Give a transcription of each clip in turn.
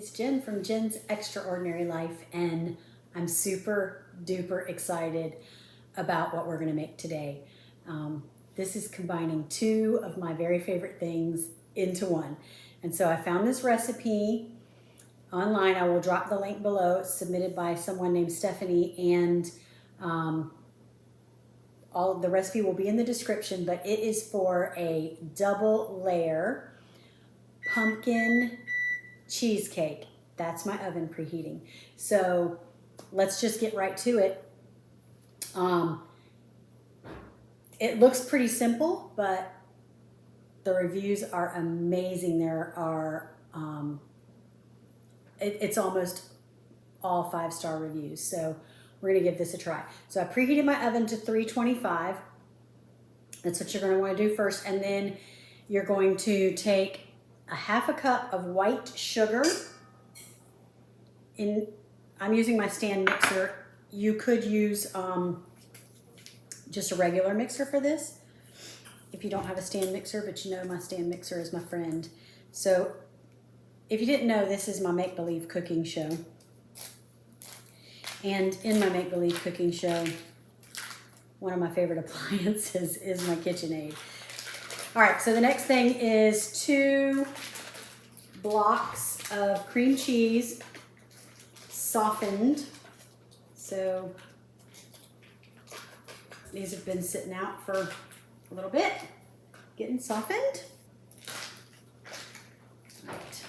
It's Jen from Jen's Extraordinary Life, and I'm super duper excited about what we're going to make today. This is combining two of my very favorite things into one. And so I found this recipe online. I will drop the link below. It's submitted by someone named Stephanie, and all of the recipe will be in the description, but it is for a double layer pumpkin cheesecake. That's my oven preheating. So let's just get right to it. It looks pretty simple, but the reviews are amazing. There are, it's almost all 5-star reviews. So we're gonna give this a try. So I preheated my oven to 325. That's what you're gonna wanna do first. And then you're going to take a half a cup of white sugar. I'm using my stand mixer. You could use just a regular mixer for this if you don't have a stand mixer, but you know my stand mixer is my friend. So if you didn't know, this is my make-believe cooking show. And in my make-believe cooking show, one of my favorite appliances is my KitchenAid. All right, so the next thing is 2 blocks of cream cheese, softened. So these have been sitting out for a little bit, getting softened. All right.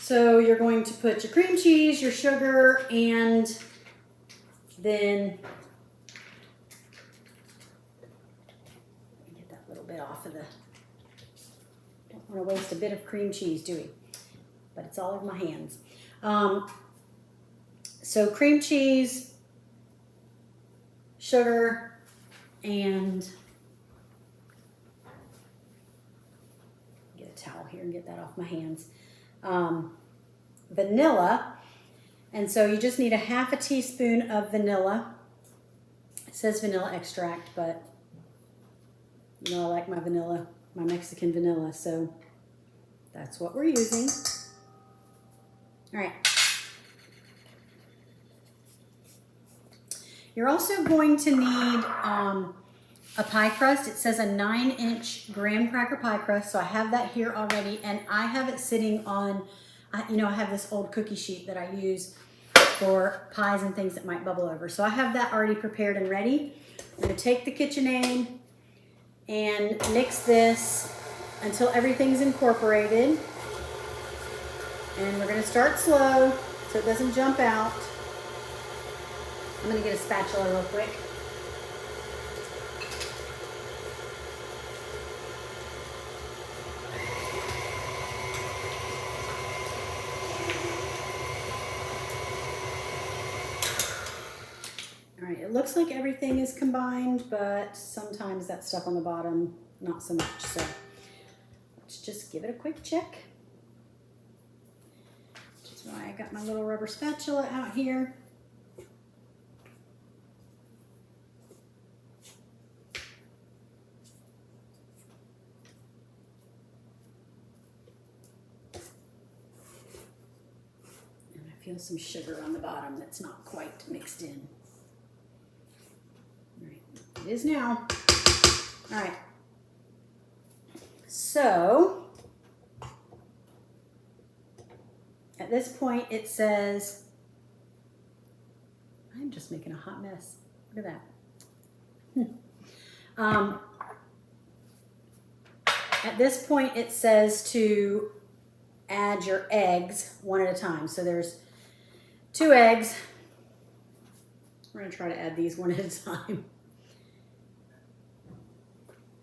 So you're going to put your cream cheese, your sugar, and then get that little bit off of the, don't want to waste a bit of cream cheese, do we? But it's all in my hands. So cream cheese, sugar, and get a towel here and get that off my hands. Vanilla, and so you just need a half a teaspoon of vanilla. It says vanilla extract, but you know I like my vanilla, my Mexican vanilla, so that's what we're using. All right. You're also going to need a pie crust. It says a 9-inch graham cracker pie crust, so I have that here already, and I have it sitting on, you know, I have this old cookie sheet that I use for pies and things that might bubble over. So I have that already prepared and ready. I'm gonna take the KitchenAid and mix this until everything's incorporated. And we're gonna start slow so it doesn't jump out. I'm gonna get a spatula real quick. All right, it looks like everything is combined, but sometimes that stuff on the bottom, not so much. So let's just give it a quick check. Which is why I got my little rubber spatula out here. Feel some sugar on the bottom that's not quite mixed in. All right, it is now. All right, so at this point it says, I'm just making a hot mess. Look at that. At this point it says to add your eggs one at a time. So there's 2 eggs. We're gonna try to add these one at a time.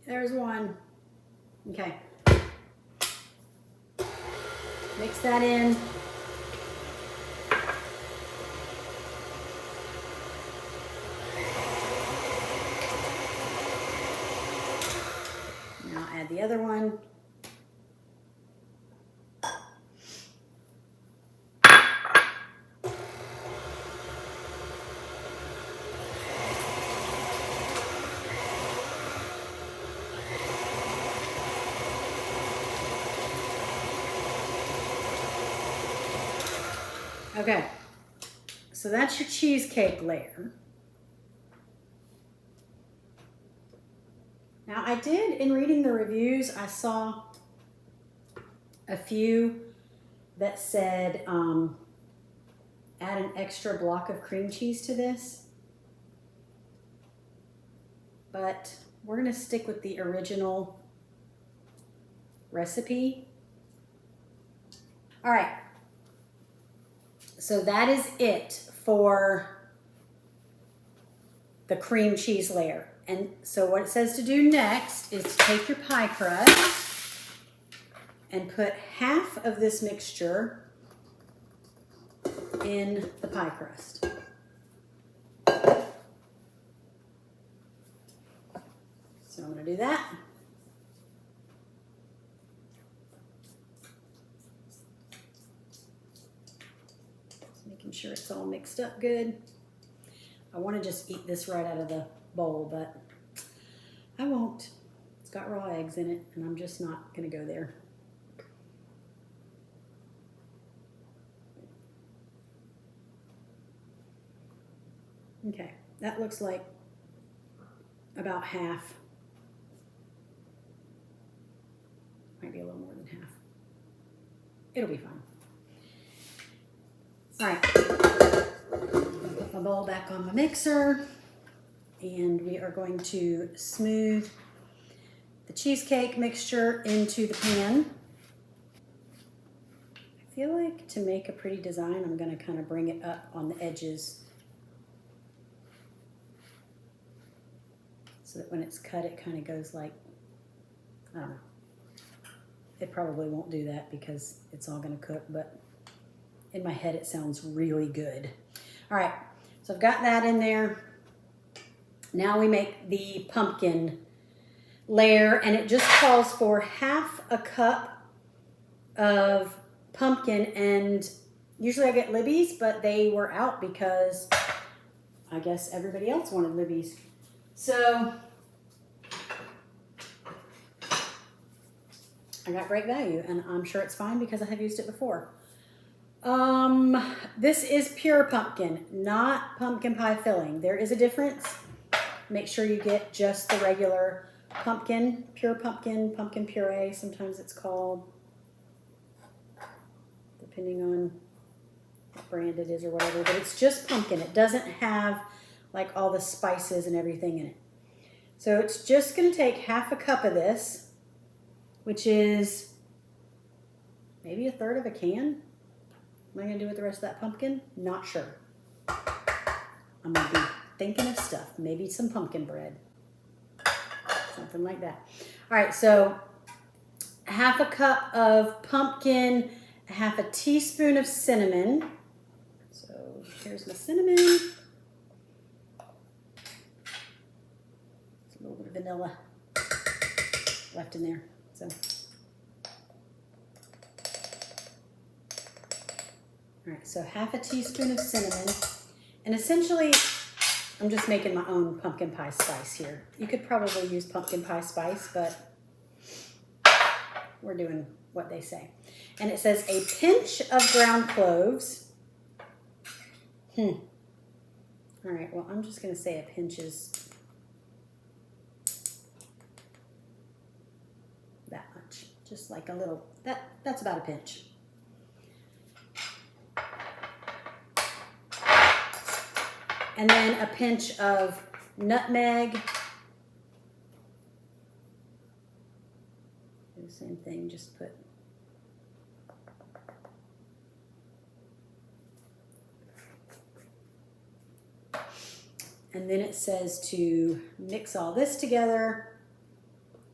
There's 1. Okay. Mix that in. Now add the other one. So that's your cheesecake layer. Now I did, in reading the reviews, I saw a few that said add an extra block of cream cheese to this. But we're gonna stick with the original recipe. All right, so that is it for the cream cheese layer. And so what it says to do next is to take your pie crust and put half of this mixture in the pie crust. So I'm going to do that. Just making sure it's all mixed up good. I want to just eat this right out of the bowl, but I won't. It's got raw eggs in it, and I'm just not going to go there. Okay, that looks like about half. Might be a little more than half. It'll be fine. All right, put my bowl back on my mixer, and we are going to smooth the cheesecake mixture into the pan. I feel like to make a pretty design, I'm going to kind of bring it up on the edges so that when it's cut, it kind of goes like, I don't know. It probably won't do that because it's all going to cook, but in my head, it sounds really good. All right, so I've got that in there. Now we make the pumpkin layer, and it just calls for half a cup of pumpkin, and usually I get Libby's, but they were out because I guess everybody else wanted Libby's. So I got great value, and I'm sure it's fine because I have used it before. This is pure pumpkin, not pumpkin pie filling. There is a difference. Make sure you get just the regular pumpkin, pure pumpkin, pumpkin puree, sometimes it's called, depending on what brand it is or whatever, but it's just pumpkin. It doesn't have like all the spices and everything in it. So it's just going to take half a cup of this, which is maybe a third of a can. What am I going to do with the rest of that pumpkin? Not sure. I'm going to be thinking of stuff. Maybe some pumpkin bread. Something like that. All right, so half a cup of pumpkin, half a teaspoon of cinnamon. So here's my cinnamon. There's a little bit of vanilla left in there. So. All right, so half a teaspoon of cinnamon, and essentially I'm just making my own pumpkin pie spice here. You could probably use pumpkin pie spice, but we're doing what they say. And it says a pinch of ground cloves. All right, well, I'm just gonna say a pinch is that much, just like a little, that's about a pinch. And then a pinch of nutmeg. Do the same thing, just put. And then it says to mix all this together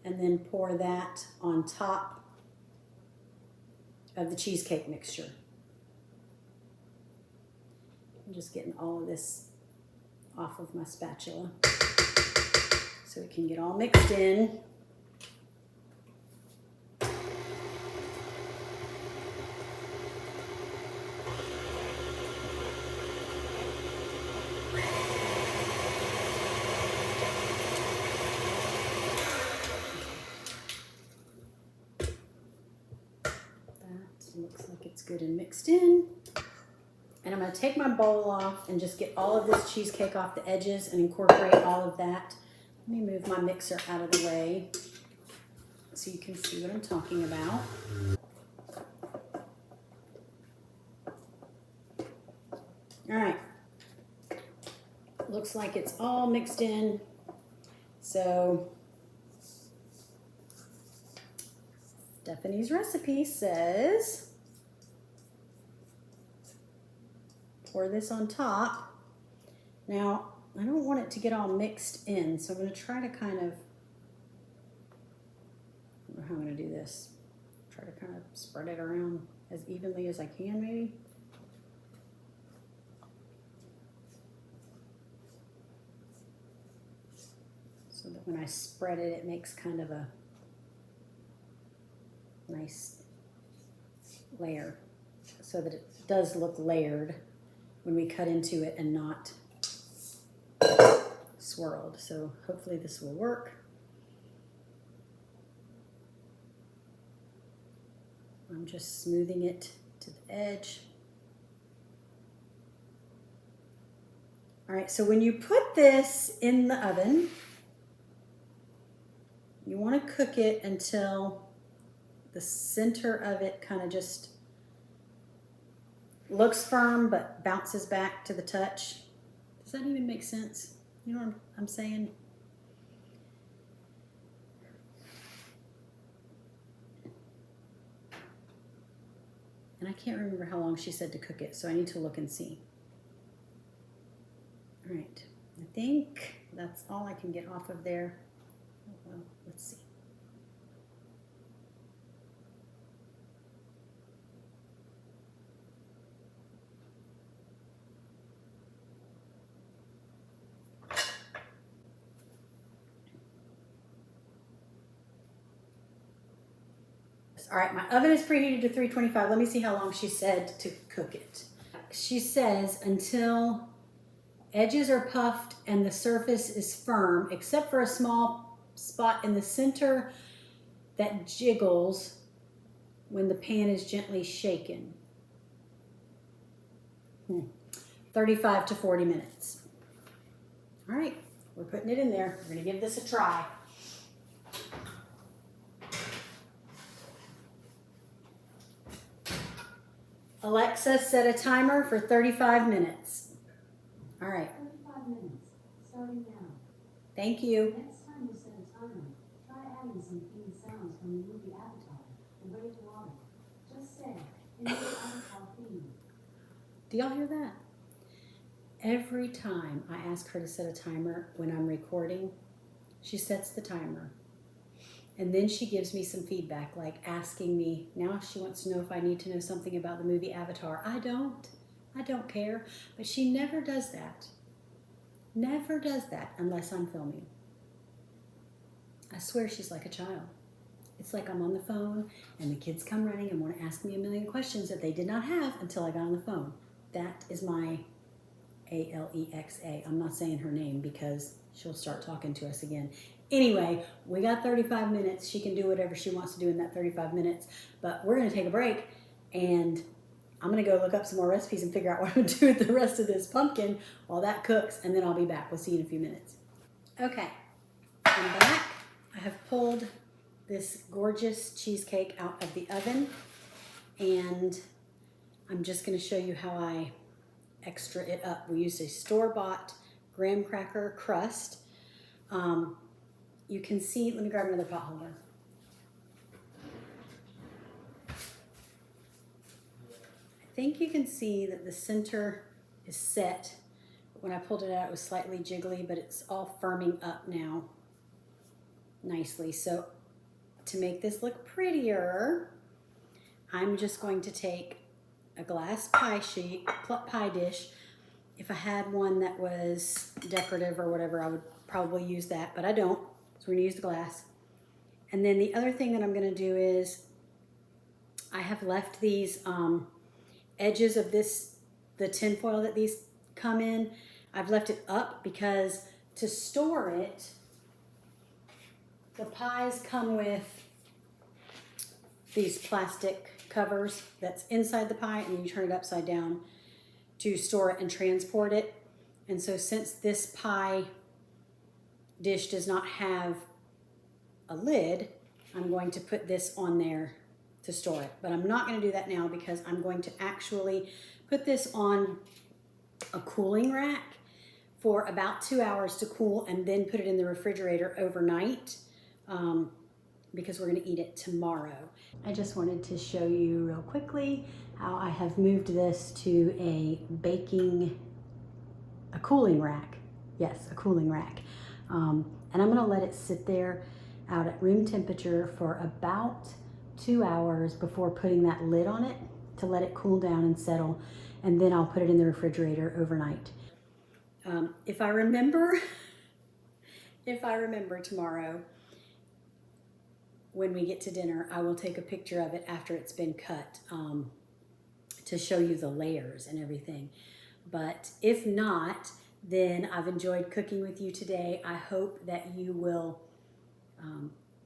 and then pour that on top of the cheesecake mixture. I'm just getting all of this off of my spatula so it can get all mixed in. That looks like it's good and mixed in. And I'm gonna take my bowl off and just get all of this cheesecake off the edges and incorporate all of that. Let me move my mixer out of the way so you can see what I'm talking about. All right, looks like it's all mixed in. So Stephanie's recipe says pour this on top. Now, I don't want it to get all mixed in, so I'm going to try to kind of, I don't know how I'm going to do this. Try to kind of spread it around as evenly as I can, maybe. So that when I spread it, it makes kind of a nice layer, so that it does look layered when we cut into it and not swirled. So hopefully this will work. I'm just smoothing it to the edge. All right, so when you put this in the oven, you want to cook it until the center of it kind of just looks firm but bounces back to the touch. Does that even make sense? You know what I'm saying? And I can't remember how long she said to cook it, so I need to look and see. All right, I think that's all I can get off of there. Well, let's see. All right, my oven is preheated to 325. Let me see how long she said to cook it. She says until edges are puffed and the surface is firm, except for a small spot in the center that jiggles when the pan is gently shaken. 35 to 40 minutes. All right, we're putting it in there. We're gonna give this a try. Alexa, set a timer for 35 minutes. All right. 35 minutes, starting now. Thank you. Next time you set a timer, try adding some key sounds from the movie Avatar, The Way of Water. Just say, in the Avatar theme. Do y'all hear that? Every time I ask her to set a timer when I'm recording, she sets the timer. And then she gives me some feedback, like asking me, now she wants to know if I need to know something about the movie Avatar. I don't care. But she never does that. Never does that unless I'm filming. I swear she's like a child. It's like I'm on the phone and the kids come running and want to ask me a million questions that they did not have until I got on the phone. That is my Alexa. I'm not saying her name because she'll start talking to us again. Anyway, we got 35 minutes. She can do whatever she wants to do in that 35 minutes, but we're going to take a break and I'm going to go look up some more recipes and figure out what I'm going to do with the rest of this pumpkin while that cooks, and then I'll be back. We'll see you in a few minutes. Okay, I'm back. I have pulled this gorgeous cheesecake out of the oven, and I'm just going to show you how I extra it up. We used a store-bought graham cracker crust. You can see, let me grab another pot holder. I think you can see that the center is set. When I pulled it out, it was slightly jiggly, but it's all firming up now nicely. So to make this look prettier, I'm just going to take a glass pie dish. If I had one that was decorative or whatever, I would probably use that, but I don't. So we're gonna use the glass. And then the other thing that I'm gonna do is I have left these edges of the tin foil that these come in, I've left it up because to store it, the pies come with these plastic covers that's inside the pie, and you turn it upside down. to store it and transport it. And so since this pie dish does not have a lid, I'm going to put this on there to store it. But I'm not going to do that now because I'm going to actually put this on a cooling rack for about 2 hours to cool and then put it in the refrigerator overnight because we're going to eat it tomorrow. I just wanted to show you real quickly how I have moved this to a cooling rack. Yes, a cooling rack. And I'm going to let it sit there out at room temperature for about 2 hours before putting that lid on it to let it cool down and settle, and then I'll put it in the refrigerator overnight. If I remember tomorrow when we get to dinner, I will take a picture of it after it's been cut to show you the layers and everything. But if not, then I've enjoyed cooking with you today. I hope that you will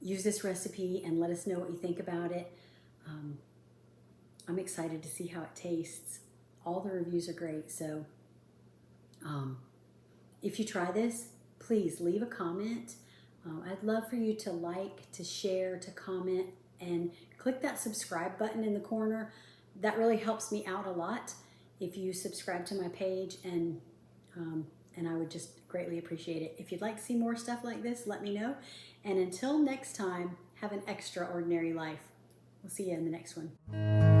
use this recipe and let us know what you think about it. I'm excited to see how it tastes. All the reviews are great, so if you try this, please leave a comment. I'd love for you to like, to share, to comment, and click that subscribe button in the corner. That really helps me out a lot if you subscribe to my page, and I would just greatly appreciate it. If you'd like to see more stuff like this, let me know. And until next time, have an extraordinary life. We'll see you in the next one.